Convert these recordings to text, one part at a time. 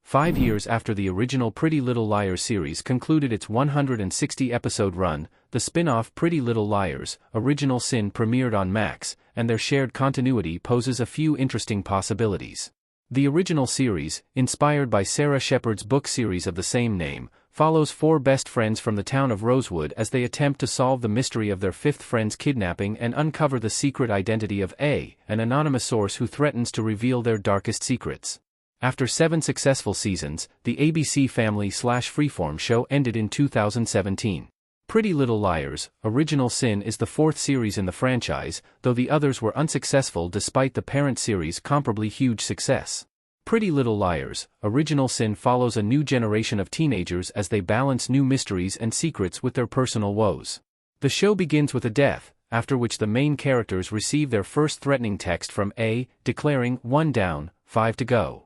5 years after the original Pretty Little Liars series concluded its 160-episode run, the spin-off Pretty Little Liars, Original Sin premiered on Max, and their shared continuity poses a few interesting possibilities. The original series, inspired by Sarah Shepard's book series of the same name, follows 4 best friends from the town of Rosewood as they attempt to solve the mystery of their 5th friend's kidnapping and uncover the secret identity of A, an anonymous source who threatens to reveal their darkest secrets. After 7 successful seasons, the ABC Family/Freeform show ended in 2017. Pretty Little Liars, Original Sin is the 4th series in the franchise, though the others were unsuccessful despite the parent series' comparably huge success. Pretty Little Liars, Original Sin follows a new generation of teenagers as they balance new mysteries and secrets with their personal woes. The show begins with a death, after which the main characters receive their first threatening text from A, declaring 1 down, 5 to go.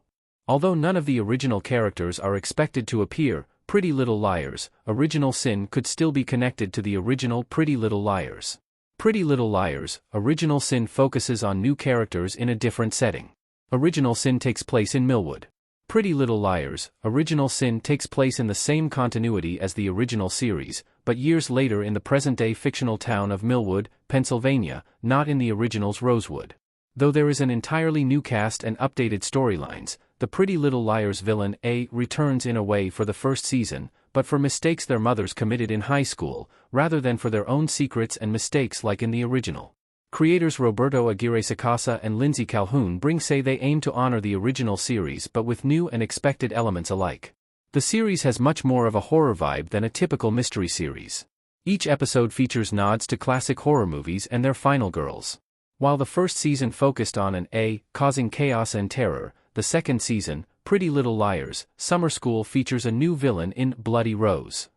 Although none of the original characters are expected to appear, Pretty Little Liars, Original Sin could still be connected to the original Pretty Little Liars. Pretty Little Liars, Original Sin focuses on new characters in a different setting. Original Sin takes place in Millwood. Pretty Little Liars, Original Sin takes place in the same continuity as the original series, but years later in the present-day fictional town of Millwood, Pennsylvania, not in the original's Rosewood. Though there is an entirely new cast and updated storylines, the Pretty Little Liars villain A returns in a way for the first season, but for mistakes their mothers committed in high school, rather than for their own secrets and mistakes like in the original. Creators Roberto Aguirre Sacasa and Lindsay Calhoun say they aim to honor the original series but with new and expected elements alike. The series has much more of a horror vibe than a typical mystery series. Each episode features nods to classic horror movies and their final girls. While the first season focused on an A causing chaos and terror, the second season, Pretty Little Liars, Summer School features a new villain in Bloody Rose.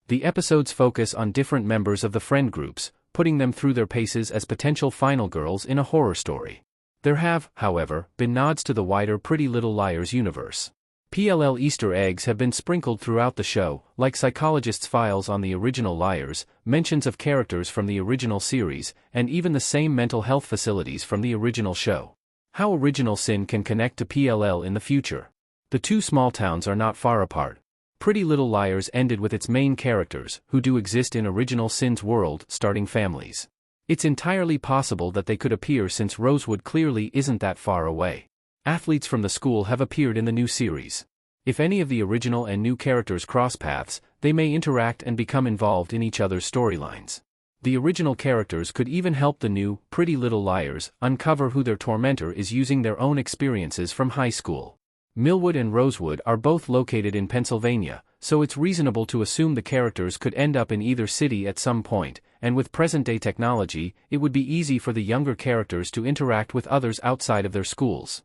The episodes focus on different members of the friend groups, putting them through their paces as potential final girls in a horror story. There have, however, been nods to the wider Pretty Little Liars universe. PLL Easter eggs have been sprinkled throughout the show, like psychologists' files on the original Liars, mentions of characters from the original series, and even the same mental health facilities from the original show. How Original Sin can connect to PLL in the future. The 2 small towns are not far apart. Pretty Little Liars ended with its main characters, who do exist in Original Sin's world, starting families. It's entirely possible that they could appear since Rosewood clearly isn't that far away. Athletes from the school have appeared in the new series. If any of the original and new characters cross paths, they may interact and become involved in each other's storylines. The original characters could even help the new, Pretty Little Liars, uncover who their tormentor is using their own experiences from high school. Millwood and Rosewood are both located in Pennsylvania, so it's reasonable to assume the characters could end up in either city at some point, and with present-day technology, it would be easy for the younger characters to interact with others outside of their schools.